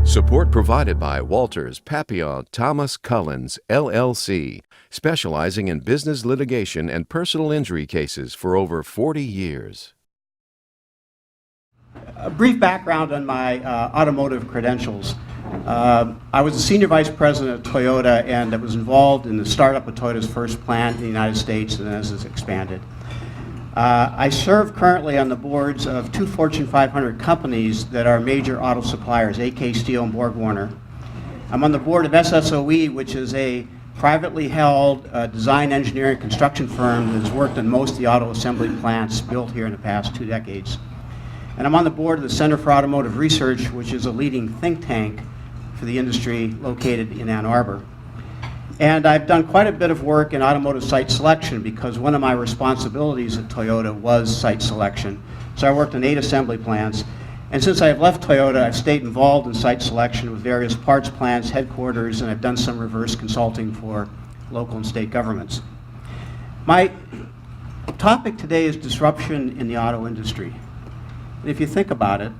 Support provided by Walters, Papillon, Thomas Cullens, LLC, specializing in business litigation and personal injury cases for over 40 years. A brief background on my automotive credentials. I was a senior vice president at Toyota and was involved in the startup of Toyota's first plant in the United States and as it's expanded. I serve currently on the boards of 2 Fortune 500 companies that are major auto suppliers, AK Steel and BorgWarner. I'm on the board of SSOE, which is a privately held design, engineering, and construction firm that has worked on most of the auto assembly plants built here in the past 2 decades. And I'm on the board of the Center for Automotive Research, which is a leading think tank for the industry located in Ann Arbor. And I've done quite a bit of work in automotive site selection because one of my responsibilities at Toyota was site selection. So I worked on 8 assembly plants. And since I've left Toyota, I've stayed involved in site selection with various parts plants, headquarters, and I've done some reverse consulting for local and state governments. My topic today is disruption in the auto industry. And if you think about it,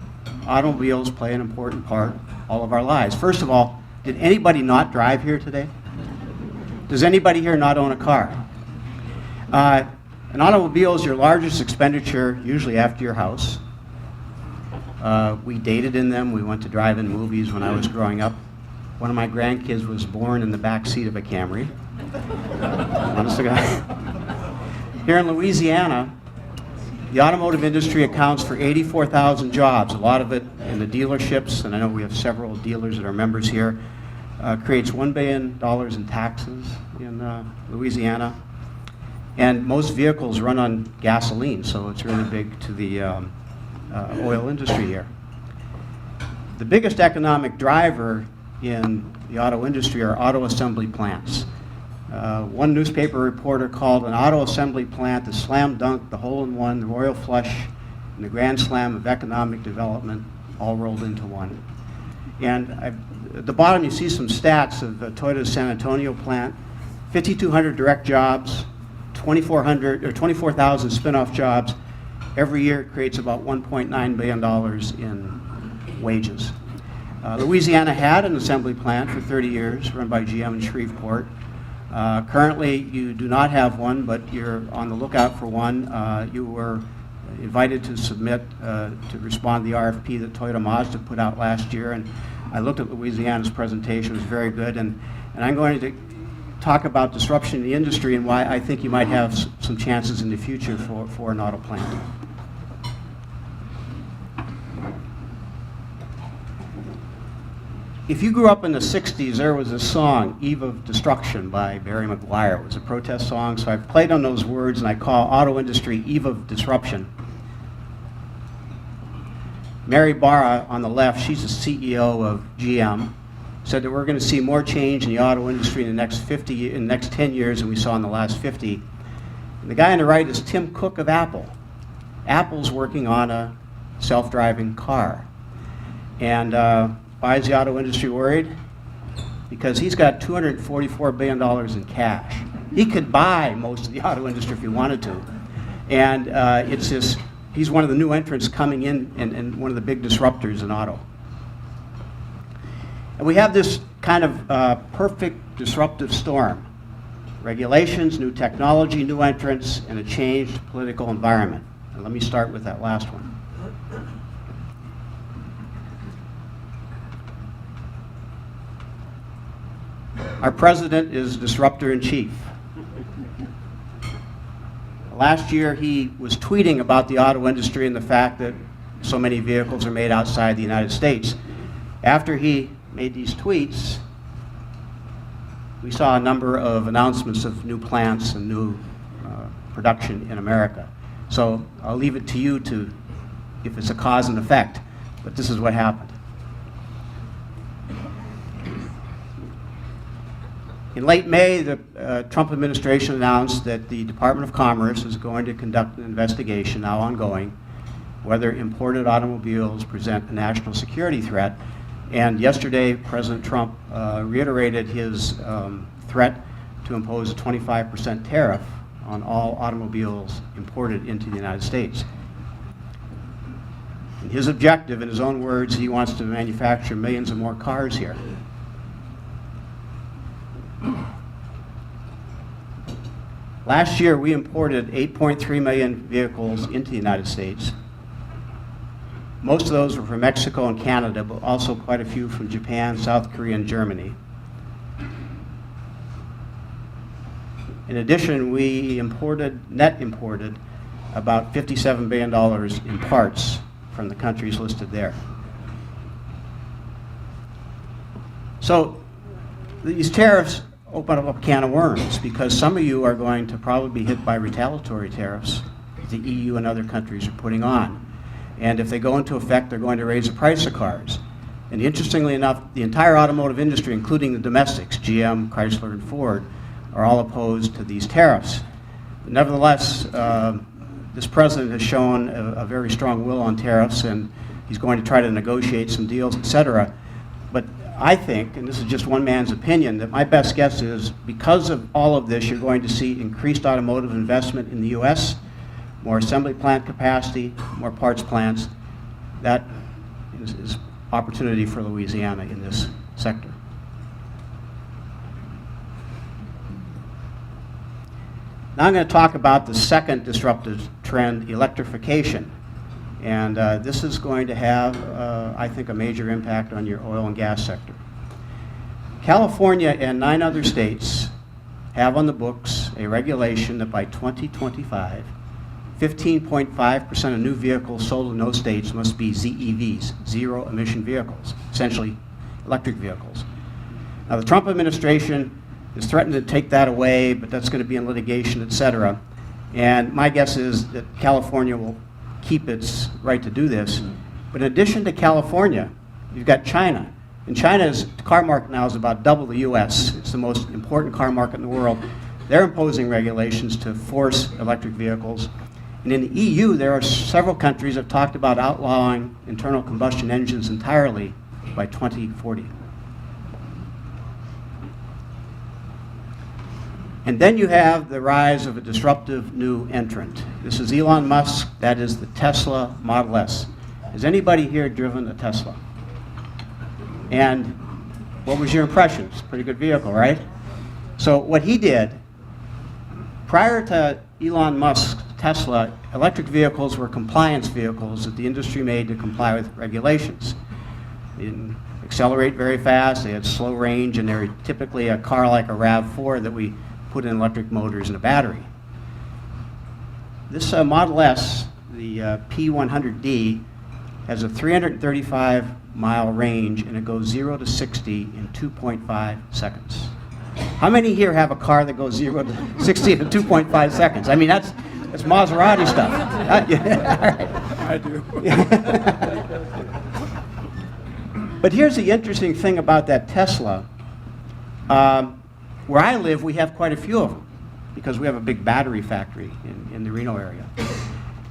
automobiles play an important part in all of our lives. First of all, did anybody not drive here today? Does anybody here not own a car? An automobile is your largest expenditure, usually after your house. We dated in them. We went to drive-in movies when I was growing up. One of my grandkids was born in the back seat of a Camry. Honest to God. Here in Louisiana, the automotive industry accounts for 84,000 jobs, a lot of it in the dealerships, and I know we have several dealers that are members here. Creates $1 billion in taxes in Louisiana. And most vehicles run on gasoline, so it's really big to the oil industry here. The biggest economic driver in the auto industry are auto assembly plants. One newspaper reporter called an auto assembly plant the slam dunk, the hole-in-one, the royal flush, and the grand slam of economic development all rolled into one. And at the bottom you see some stats of Toyota's San Antonio plant. 5,200 direct jobs, 24,000 spin-off jobs. Every year it creates about $1.9 billion in wages. Louisiana had an assembly plant for 30 years run by GM in Shreveport. Currently you do not have one, but you're on the lookout for one. You were invited to submit to respond to the RFP that Toyota Mazda put out last year, and I looked at Louisiana's presentation. It was very good, and I'm going to talk about disruption in the industry and why I think you might have some chances in the future for an auto plant. If you grew up in the 60s, there was a song, Eve of Destruction by Barry McGuire. It was a protest song, so I've played on those words and I call auto industry Eve of Disruption. Mary Barra on the left, she's the CEO of GM, said that we're going to see more change in the auto industry in the next 10 years than we saw in the last 50. And the guy on the right is Tim Cook of Apple. Apple's working on a self-driving car. And why is the auto industry worried? Because he's got $244 billion in cash. He could buy most of the auto industry if he wanted to. And it's just, he's one of the new entrants coming in and one of the big disruptors in auto. And we have this kind of perfect disruptive storm. Regulations, new technology, new entrants, and a changed political environment. And let me start with that last one. Our president is disruptor in chief. Last year he was tweeting about the auto industry and the fact that so many vehicles are made outside the United States. After he made these tweets, we saw a number of announcements of new plants and new production in America. So I'll leave it to you if it's a cause and effect, but this is what happened. In late May, the Trump administration announced that the Department of Commerce is going to conduct an investigation, now ongoing, whether imported automobiles present a national security threat. And yesterday, President Trump reiterated his threat to impose a 25% tariff on all automobiles imported into the United States. And his objective, in his own words, he wants to manufacture millions of more cars here. Last year, we imported 8.3 million vehicles into the United States. Most of those were from Mexico and Canada, but also quite a few from Japan, South Korea, and Germany. In addition, we net imported about $57 billion in parts from the countries listed there. So these tariffs open up a can of worms, because some of you are going to probably be hit by retaliatory tariffs that the EU and other countries are putting on. And if they go into effect, they're going to raise the price of cars. And interestingly enough, the entire automotive industry, including the domestics, GM, Chrysler, and Ford, are all opposed to these tariffs. But nevertheless, this president has shown a very strong will on tariffs, and he's going to try to negotiate some deals, et cetera. But I think, and this is just one man's opinion, that my best guess is because of all of this, you're going to see increased automotive investment in the U.S., more assembly plant capacity, more parts plants. That is opportunity for Louisiana in this sector. Now I'm going to talk about the second disruptive trend, electrification. And this is going to have, I think, a major impact on your oil and gas sector. California and 9 other states have on the books a regulation that by 2025, 15.5% of new vehicles sold in those states must be ZEVs, zero emission vehicles, essentially electric vehicles. Now the Trump administration is threatening to take that away, but that's going to be in litigation, et cetera. And my guess is that California will keep its right to do this. But in addition to California, you've got China. And China's car market now is about double the US. It's the most important car market in the world. They're imposing regulations to force electric vehicles. And in the EU, there are several countries that have talked about outlawing internal combustion engines entirely by 2040. And then you have the rise of a disruptive new entrant. This is Elon Musk. That is the Tesla Model S. Has anybody here driven a Tesla? And what was your impression? It's a pretty good vehicle, right? So what he did, prior to Elon Musk's Tesla, electric vehicles were compliance vehicles that the industry made to comply with regulations. They didn't accelerate very fast, they had slow range, and they were typically a car like a RAV4 that we put in electric motors and a battery. This Model S, the P100D, has a 335-mile range, and it goes 0 to 60 in 2.5 seconds. How many here have a car that goes 0 to 60 in 2.5 seconds? I mean, that's Maserati stuff. I do. But here's the interesting thing about that Tesla. Where I live, we have quite a few of them because we have a big battery factory in the Reno area.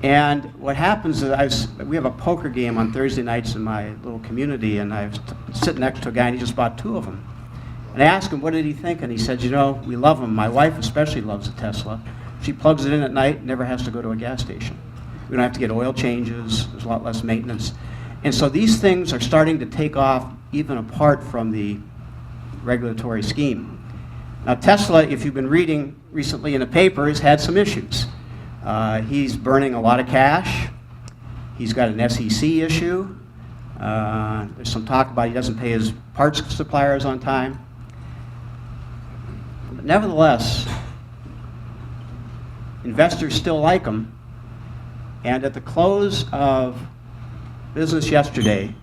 And what happens is we have a poker game on Thursday nights in my little community, and I was sitting next to a guy, and he just bought 2 of them. And I asked him, what did he think? And he said, you know, we love them. My wife especially loves a Tesla. She plugs it in at night, never has to go to a gas station. We don't have to get oil changes. There's a lot less maintenance. And so these things are starting to take off even apart from the regulatory scheme. Now Tesla, if you've been reading recently in the paper, has had some issues. He's burning a lot of cash. He's got an SEC issue. There's some talk about he doesn't pay his parts suppliers on time. But nevertheless, investors still like him. And at the close of business yesterday,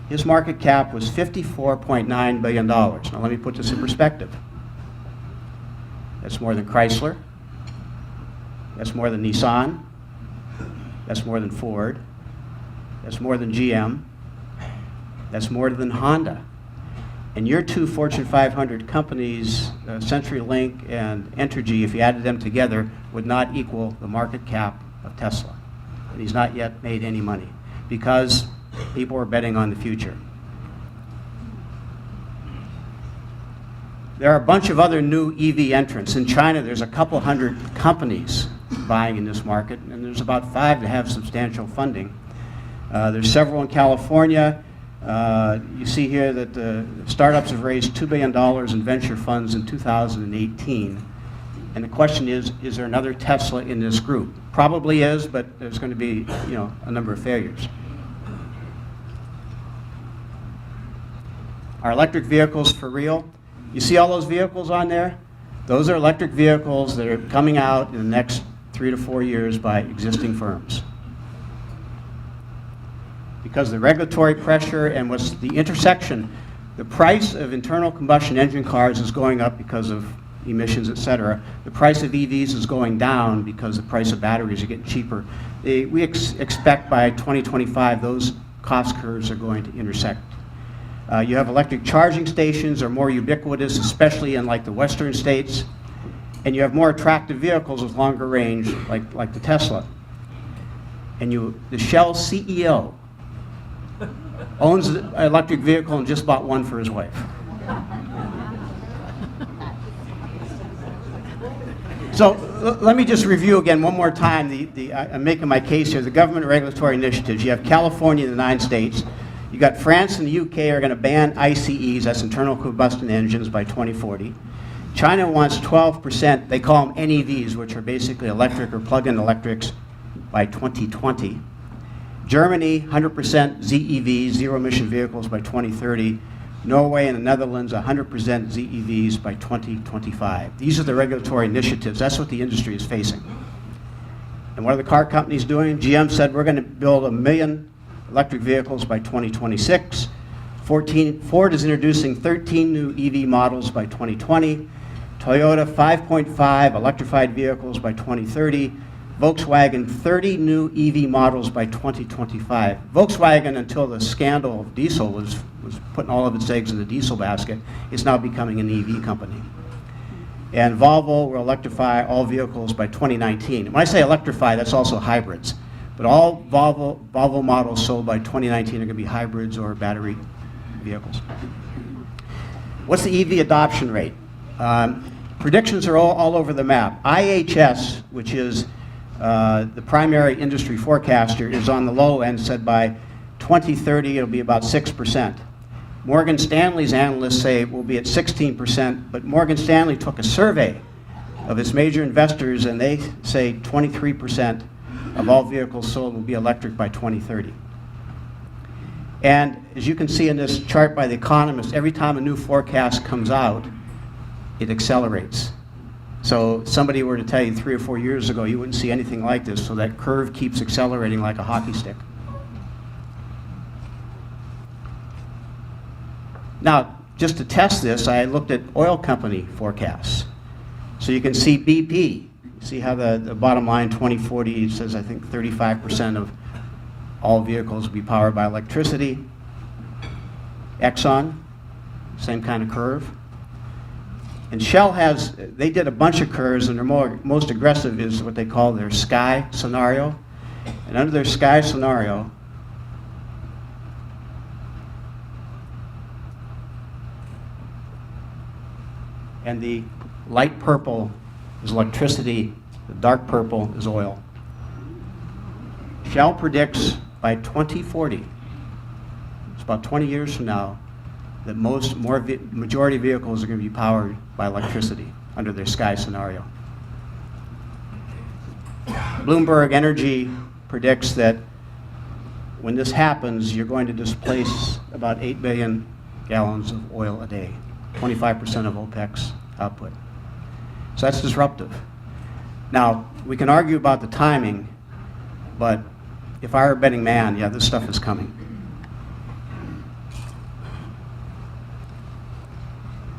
his market cap was $54.9 billion. Now let me put this in perspective. That's more than Chrysler. That's more than Nissan. That's more than Ford. That's more than GM. That's more than Honda. And your 2 Fortune 500 companies, CenturyLink and Entergy, if you added them together, would not equal the market cap of Tesla. And he's not yet made any money because people are betting on the future. There are a bunch of other new EV entrants. In China, there's a couple hundred companies buying in this market, and there's about 5 that have substantial funding. There's several in California. You see here that the startups have raised $2 billion in venture funds in 2018. And the question is there another Tesla in this group? Probably is, but there's going to be, a number of failures. Are electric vehicles for real? You see all those vehicles on there? Those are electric vehicles that are coming out in the next 3 to 4 years by existing firms. Because of the regulatory pressure and what's the intersection, the price of internal combustion engine cars is going up because of emissions, et cetera. The price of EVs is going down because the price of batteries are getting cheaper. We expect by 2025 those cost curves are going to intersect. You have electric charging stations are more ubiquitous, especially in like the western states, and you have more attractive vehicles with longer range, like the Tesla. And the Shell CEO owns an electric vehicle and just bought one for his wife. So let me just review again one more time. I'm making my case here. The government regulatory initiatives. You have California and the 9 states. You got France and the UK are going to ban ICEs, that's internal combustion engines, by 2040. China wants 12%, they call them NEVs, which are basically electric or plug-in electrics, by 2020. Germany, 100% ZEVs, zero-emission vehicles, by 2030. Norway and the Netherlands, 100% ZEVs by 2025. These are the regulatory initiatives. That's what the industry is facing. And what are the car companies doing? GM said we're going to build 1 million electric vehicles by 2026. Ford is introducing 13 new EV models by 2020. Toyota, 5.5 electrified vehicles by 2030. Volkswagen, 30 new EV models by 2025. Volkswagen, until the scandal of diesel was putting all of its eggs in the diesel basket, is now becoming an EV company. And Volvo will electrify all vehicles by 2019. When I say electrify, that's also hybrids. But all Volvo models sold by 2019 are going to be hybrids or battery vehicles. What's the EV adoption rate? Predictions are all over the map. IHS, which is the primary industry forecaster, is on the low end, said by 2030 it'll be about 6%. Morgan Stanley's analysts say it will be at 16%, but Morgan Stanley took a survey of its major investors and they say 23% of all vehicles sold will be electric by 2030. And as you can see in this chart by The Economist, every time a new forecast comes out, it accelerates. So if somebody were to tell you 3 or 4 years ago, you wouldn't see anything like this, so that curve keeps accelerating like a hockey stick. Now, just to test this, I looked at oil company forecasts. So you can see BP. See how the bottom line, 2040, says I think 35% of all vehicles will be powered by electricity. Exxon, same kind of curve. And Shell they did a bunch of curves, and their most aggressive is what they call their sky scenario. And under their sky scenario, and the light purple is electricity, the dark purple is oil. Shell predicts by 2040, it's about 20 years from now, that majority of vehicles are going to be powered by electricity under their sky scenario. Bloomberg Energy predicts that when this happens, you're going to displace about 8 billion gallons of oil a day, 25% of OPEC's output. So that's disruptive. Now, we can argue about the timing, but if I were a betting man, yeah, this stuff is coming.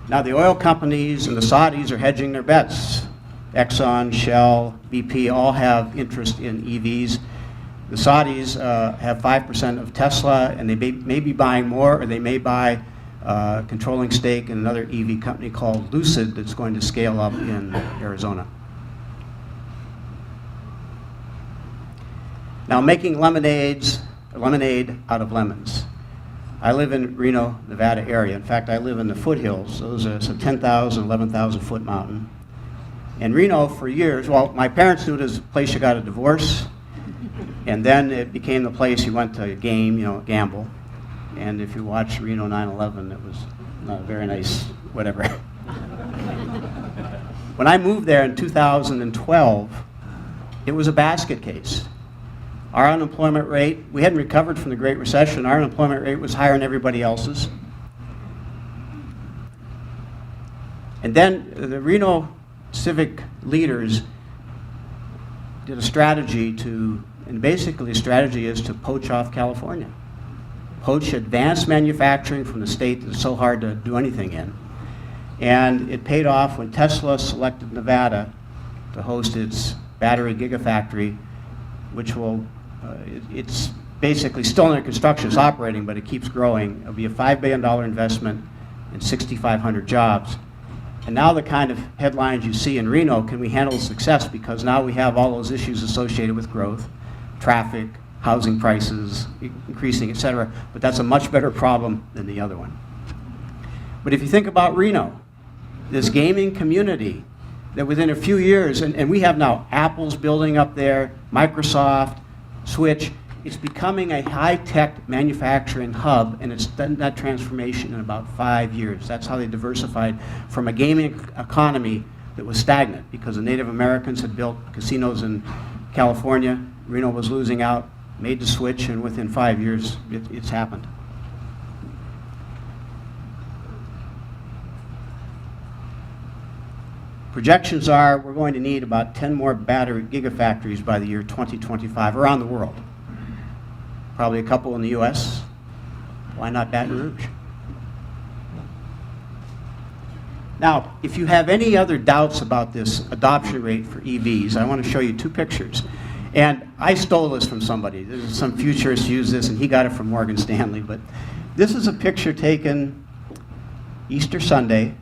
Now, the oil companies and the Saudis are hedging their bets. Exxon, Shell, BP all have interest in EVs. The Saudis have 5% of Tesla, and they may be buying more, or they may buy controlling stake in another EV company called Lucid that's going to scale up in Arizona. Now, making lemonade out of lemons. I live in Reno, Nevada area. In fact, I live in the foothills. Those are a 10,000, 11,000 foot mountain. And Reno for years, well, my parents knew it as a place you got a divorce, and then it became the place you went to game, gamble. And if you watch Reno 9/11, it was not a very nice whatever. When I moved there in 2012, it was a basket case. Our unemployment rate, we hadn't recovered from the Great Recession. Our unemployment rate was higher than everybody else's. And then the Reno civic leaders did a strategy and basically the strategy is to poach off California. Poach advanced manufacturing from the state that's so hard to do anything in. And it paid off when Tesla selected Nevada to host its battery gigafactory, which will, it's basically still under construction, it's operating, but it keeps growing. It'll be a $5 billion investment and 6,500 jobs. And now the kind of headlines you see in Reno, can we handle success? Because now we have all those issues associated with growth, traffic, housing prices increasing, et cetera. But that's a much better problem than the other one. But if you think about Reno, this gaming community, that within a few years, and we have now Apple's building up there, Microsoft, Switch, it's becoming a high-tech manufacturing hub, and it's done that transformation in about 5 years. That's how they diversified from a gaming economy that was stagnant because the Native Americans had built casinos in California. Reno was losing out, made the switch, and within 5 years, it's happened. Projections are we're going to need about 10 more battery gigafactories by the year 2025 around the world. Probably a couple in the US. Why not Baton Rouge? Now, if you have any other doubts about this adoption rate for EVs, I want to show you two pictures. And I stole this from somebody. There's some futurist used this, and he got it from Morgan Stanley. But this is a picture taken Easter Sunday,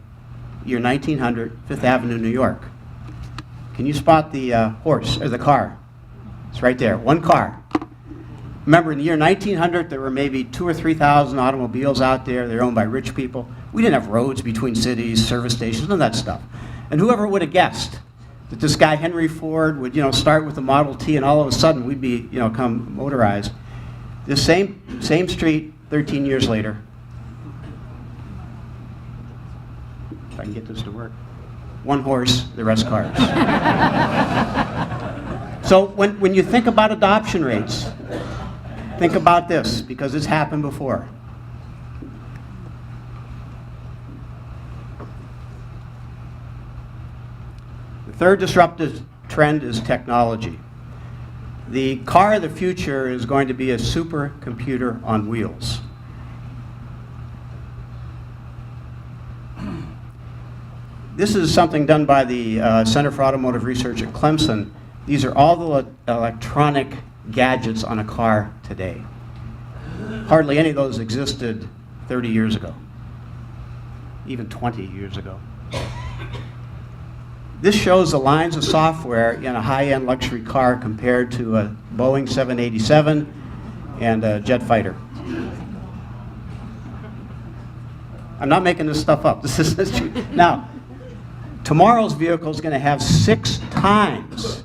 year 1900, Fifth Avenue, New York. Can you spot the horse, or the car? It's right there, one car. Remember, in the year 1900, there were maybe 2,000 or 3,000 automobiles out there. They're owned by rich people. We didn't have roads between cities, service stations, none of that stuff. And whoever would have guessed that this guy, Henry Ford, would start with the Model T, and all of a sudden we'd be come motorized. This same street, 13 years later. If I can get this to work. One horse, the rest cars. So when you think about adoption rates, think about this, because it's happened before. The third disruptive trend is technology. The car of the future is going to be a supercomputer on wheels. This is something done by the Center for Automotive Research at Clemson. These are all the electronic gadgets on a car today. Hardly any of those existed 30 years ago, even 20 years ago. This shows the lines of software in a high-end luxury car compared to a Boeing 787 and a jet fighter. I'm not making this stuff up. This is true. Now, tomorrow's vehicle is going to have 6 times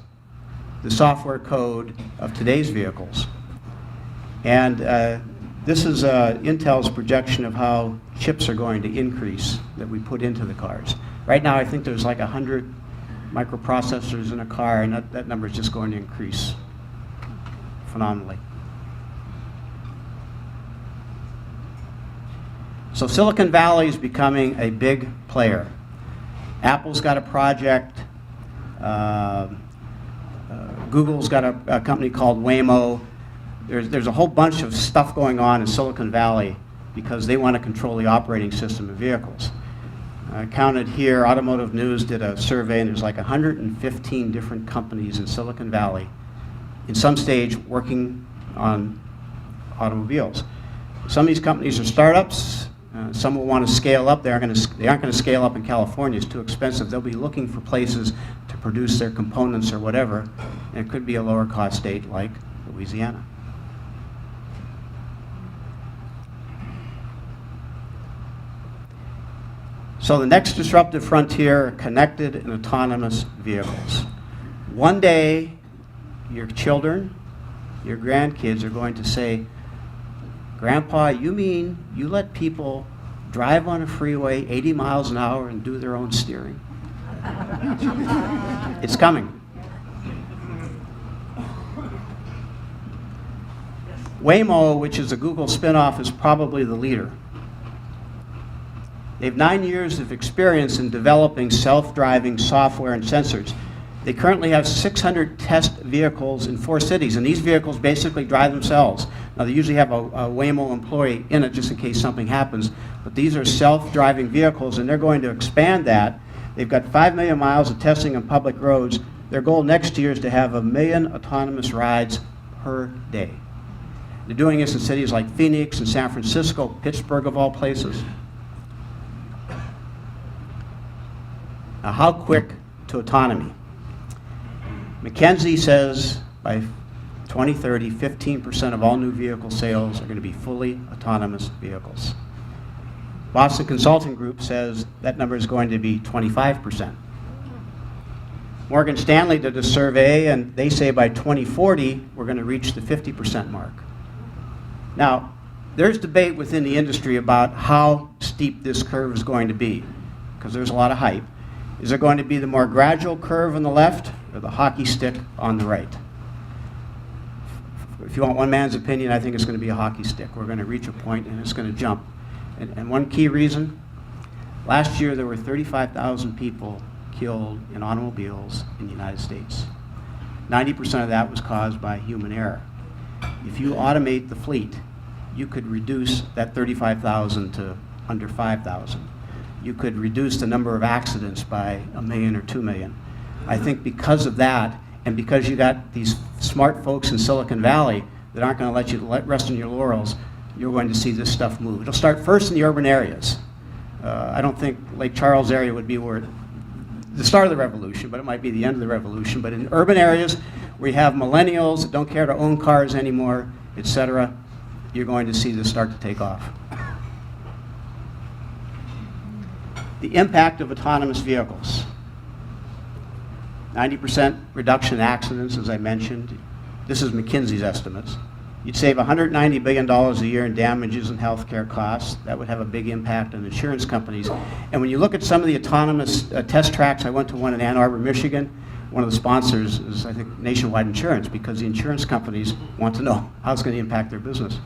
the software code of today's vehicles. And this is Intel's projection of how chips are going to increase that we put into the cars. Right now, I think there's like 100 microprocessors in a car, and that number is just going to increase phenomenally. So Silicon Valley is becoming a big player. Apple's got a project. Google's got a company called Waymo. There's a whole bunch of stuff going on in Silicon Valley because they want to control the operating system of vehicles. I counted here, Automotive News did a survey, and there's like 115 different companies in Silicon Valley in some stage working on automobiles. Some of these companies are startups. Some will want to scale up. They aren't going to scale up in California. It's too expensive. They'll be looking for places to produce their components or whatever. And it could be a lower cost state like Louisiana. So the next disruptive frontier are connected and autonomous vehicles. One day, your children, your grandkids are going to say, Grandpa, you mean you let people drive on a freeway 80 miles an hour and do their own steering? It's coming. Waymo, which is a Google spinoff, is probably the leader. They have 9 years of experience in developing self-driving software and sensors. They currently have 600 test vehicles in 4 cities, and these vehicles basically drive themselves. Now, they usually have a Waymo employee in it just in case something happens, but these are self-driving vehicles, and they're going to expand that. They've got 5 million miles of testing on public roads. Their goal next year is to have 1 million autonomous rides per day. They're doing this in cities like Phoenix and San Francisco, Pittsburgh of all places. Now, how quick to autonomy? McKinsey says by 2030, 15% of all new vehicle sales are going to be fully autonomous vehicles. Boston Consulting Group says that number is going to be 25%. Morgan Stanley did a survey, and they say by 2040, we're going to reach the 50% mark. Now, there's debate within the industry about how steep this curve is going to be, because there's a lot of hype. Is it going to be the more gradual curve on the left or the hockey stick on the right? If you want one man's opinion, I think it's going to be a hockey stick. We're going to reach a point and it's going to jump. And one key reason, last year there were 35,000 people killed in automobiles in the United States. 90% of that was caused by human error. If you automate the fleet, you could reduce that 35,000 to under 5,000. You could reduce the number of accidents by 1 million or 2 million. I think because of that, and because you got these smart folks in Silicon Valley that aren't going to let you rest on your laurels, you're going to see this stuff move. It'll start first in the urban areas. I don't think Lake Charles area would be where the start of the revolution, but it might be the end of the revolution. But in urban areas where you have millennials that don't care to own cars anymore, etc., you're going to see this start to take off. The impact of autonomous vehicles. 90% reduction in accidents, as I mentioned. This is McKinsey's estimates. You'd save $190 billion a year in damages and healthcare costs. That would have a big impact on insurance companies. And when you look at some of the autonomous test tracks, I went to one in Ann Arbor, Michigan. One of the sponsors is, I think, Nationwide Insurance, because the insurance companies want to know how it's going to impact their business.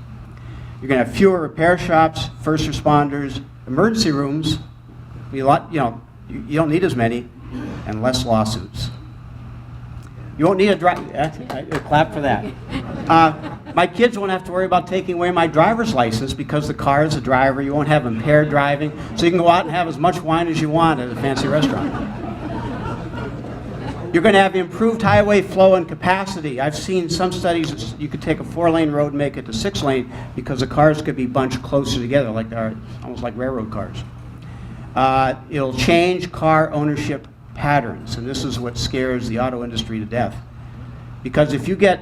You're going to have fewer repair shops, first responders, emergency rooms. You don't need as many, and less lawsuits. You won't need a clap for that. My kids won't have to worry about taking away my driver's license because the car is a driver. You won't have impaired driving, so you can go out and have as much wine as you want at a fancy restaurant. You're going to have improved highway flow and capacity. I've seen some studies you could take a 4-lane road and make it to 6-lane because the cars could be bunched closer together, like almost like railroad cars. It'll change car ownership patterns, and this is what scares the auto industry to death. Because if you get,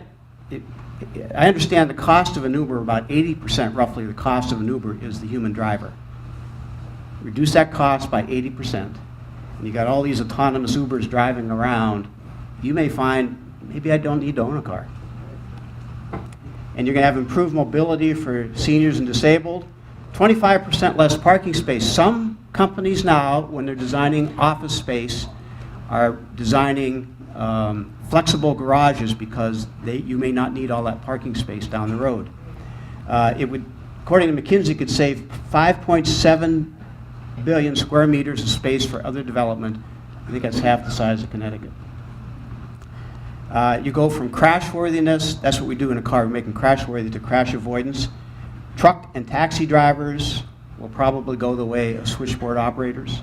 I understand the cost of an Uber, about 80% roughly the cost of an Uber is the human driver. Reduce that cost by 80%, and you got all these autonomous Ubers driving around, you may find, maybe I don't need to own a car. And you're going to have improved mobility for seniors and disabled, 25% less parking space. Some companies now, when they're designing office space, are designing flexible garages because you may not need all that parking space down the road. It would, according to McKinsey, could save 5.7 billion square meters of space for other development. I think that's half the size of Connecticut. You go from crash worthiness, that's what we do in a car, we're making crash worthy, to crash avoidance. Truck and taxi drivers will probably go the way of switchboard operators,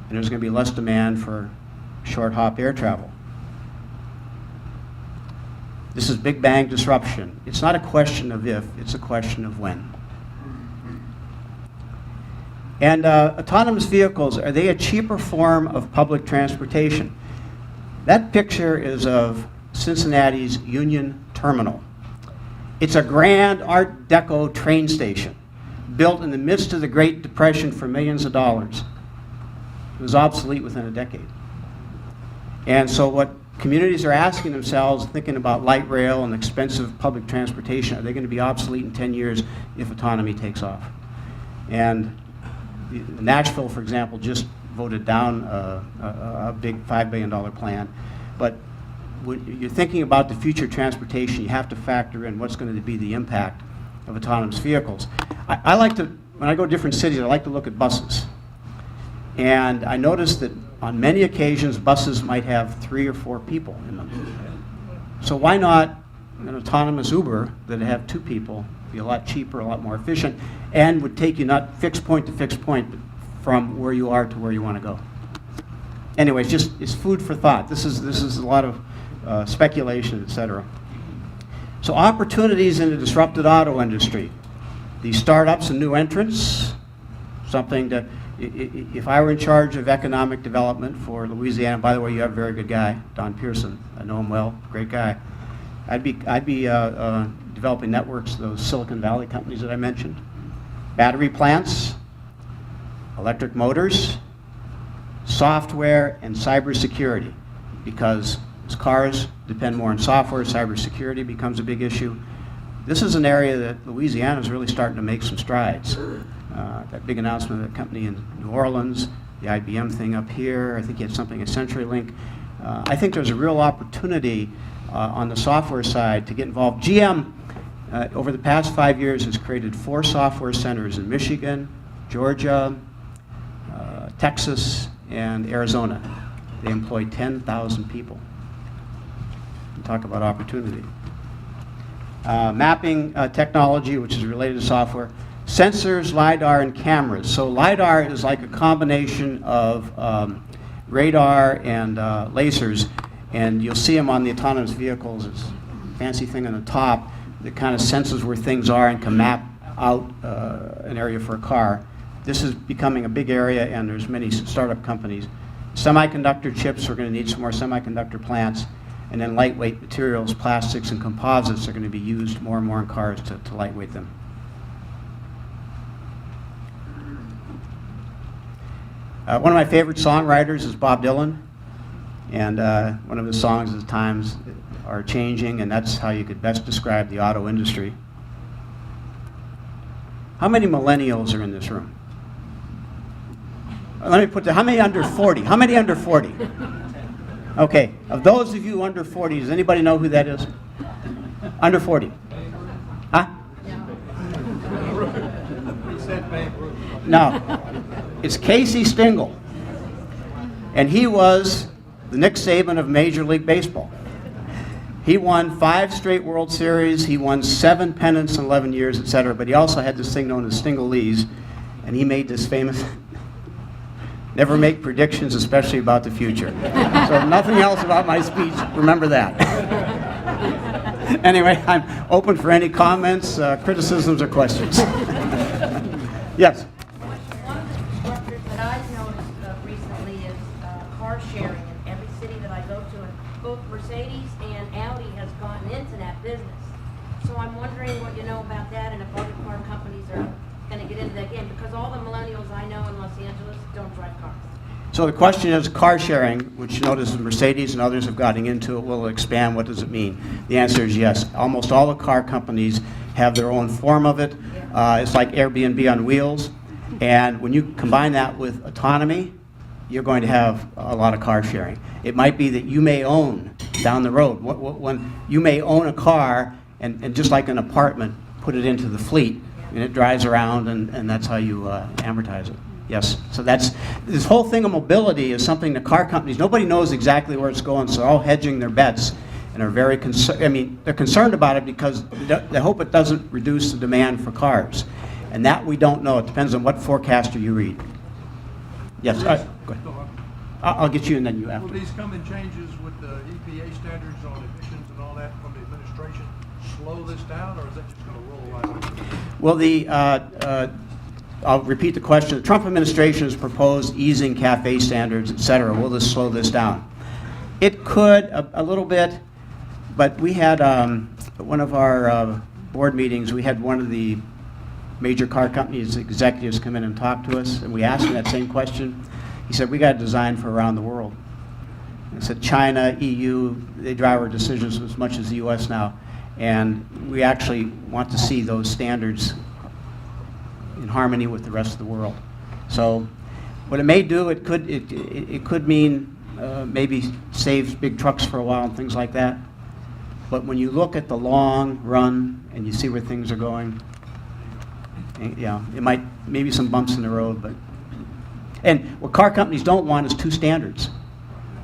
and there's going to be less demand for short hop air travel. This is Big Bang disruption. It's not a question of if, it's a question of when. And autonomous vehicles, are they a cheaper form of public transportation? That picture is of Cincinnati's Union Terminal. It's a grand Art Deco train station built in the midst of the Great Depression for millions of dollars. It was obsolete within a decade. And so what communities are asking themselves, thinking about light rail and expensive public transportation, are they going to be obsolete in 10 years if autonomy takes off? And Nashville, for example, just voted down a big $5 billion plan. But when you're thinking about the future transportation, you have to factor in what's going to be the impact of autonomous vehicles. I like to, when I go to different cities, I like to look at buses. And I noticed that on many occasions, buses might have 3 or 4 people in them. So why not an autonomous Uber that would have 2 people, be a lot cheaper, a lot more efficient, and would take you not fixed point to fixed point, but from where you are to where you want to go. Anyway, it's food for thought. This is a lot of speculation, et cetera. So opportunities in the disrupted auto industry. These startups and new entrants, something to, if I were in charge of economic development for Louisiana, by the way, you have a very good guy, Don Pearson. I know him well, great guy. I'd be developing networks, those Silicon Valley companies that I mentioned. Battery plants, electric motors, software, and cybersecurity. Because as cars depend more on software, cybersecurity becomes a big issue. This is an area that Louisiana is really starting to make some strides. That big announcement of the company in New Orleans, the IBM thing up here, I think you had something at CenturyLink. I think there's a real opportunity on the software side to get involved. GM, over the past 5 years, has created 4 software centers in Michigan, Georgia, Texas, and Arizona. They employ 10,000 people. Talk about opportunity. Mapping technology, which is related to software. Sensors, LiDAR, and cameras. So LiDAR is like a combination of radar and lasers, and you'll see them on the autonomous vehicles. It's a fancy thing on the top that kind of senses where things are and can map out an area for a car. This is becoming a big area, and there's many startup companies. Semiconductor chips, we're going to need some more semiconductor plants. And then lightweight materials, plastics, and composites are going to be used more and more in cars to lightweight them. One of my favorite songwriters is Bob Dylan. And one of his songs is "Times Are Changing," and that's how you could best describe the auto industry. How many millennials are in this room? Let me put that. How many under 40? How many under 40? Okay, of those of you under 40, does anybody know who that is? Under 40? Huh? No. It's Casey Stengel. And he was the Nick Saban of Major League Baseball. He won 5 straight World Series, he won 7 pennants in 11 years, etc. But he also had this thing known as Stinglese, and he made this famous, never make predictions, especially about the future. So nothing else about my speech, remember that. Anyway, I'm open for any comments, criticisms, or questions. Yes? One of the disruptors that I've noticed recently is car sharing in every city that I go to. And both Mercedes and Audi has gotten into that business. So I'm wondering what you know about that and if other car companies are going to get into that game, because all the millennials I know in Los Angeles don't drive cars. So the question is car sharing, which you notice Mercedes and others have gotten into it, will expand. What does it mean? The answer is yes. Almost all the car companies have their own form of it. It's like Airbnb on wheels. And when you combine that with autonomy, you're going to have a lot of car sharing. It might be that you may own down the road. When you may own a car and just like an apartment, put it into the fleet, and it drives around, and that's how you amortize it. Yes, so that's, this whole thing of mobility is something the car companies, nobody knows exactly where it's going, so they're all hedging their bets and are very concerned. I mean, they're concerned about it because they hope it doesn't reduce the demand for cars. And that we don't know. It depends on what forecaster you read. Yes, go ahead. I'll get you and then you after. Will these coming changes with the EPA standards on emissions and all that from the administration slow this down, or is that just going to roll right over? Well, I'll repeat the question. The Trump administration has proposed easing CAFE standards, et cetera. Will this slow this down? It could, a little bit, but we had one of our board meetings, we had one of the major car companies executives come in and talk to us, and we asked them that same question. He said, we got to design for around the world. He said, China, EU, they drive our decisions as much as the US now. And we actually want to see those standards in harmony with the rest of the world. So what it may do, it could mean maybe saves big trucks for a while and things like that. But when you look at the long run and you see where things are going, yeah, it might, maybe some bumps in the road, but. And what car companies don't want is two standards.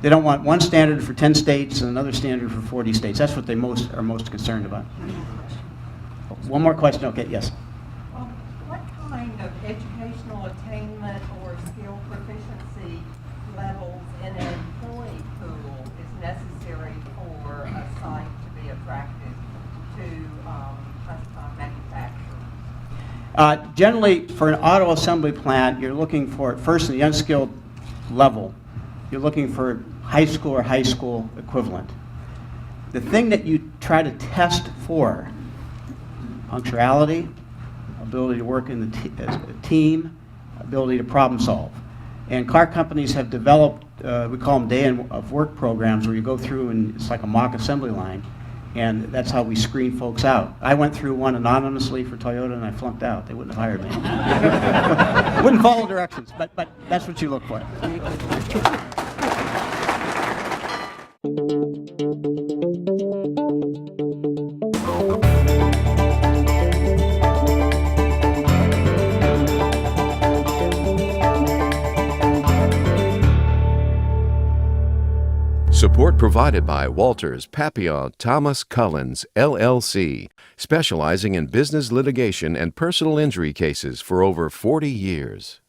They don't want one standard for 10 states and another standard for 40 states. That's what they are most concerned about. One more question, okay, yes. What kind of educational attainment or skill proficiency levels in an employee pool is necessary for a site to be attractive to manufacturers? Generally, for an auto assembly plant, you're looking for, first in the unskilled level, you're looking for high school or high school equivalent. The thing that you try to test for, punctuality, ability to work in as a team, ability to problem solve. And car companies have developed, we call them day of work programs, where you go through and it's like a mock assembly line. And that's how we screen folks out. I went through one anonymously for Toyota and I flunked out. They wouldn't have hired me. Wouldn't follow directions, but that's what you look for. Support provided by Walters, Papillon, Thomas Cullens, LLC, specializing in business litigation and personal injury cases for over 40 years.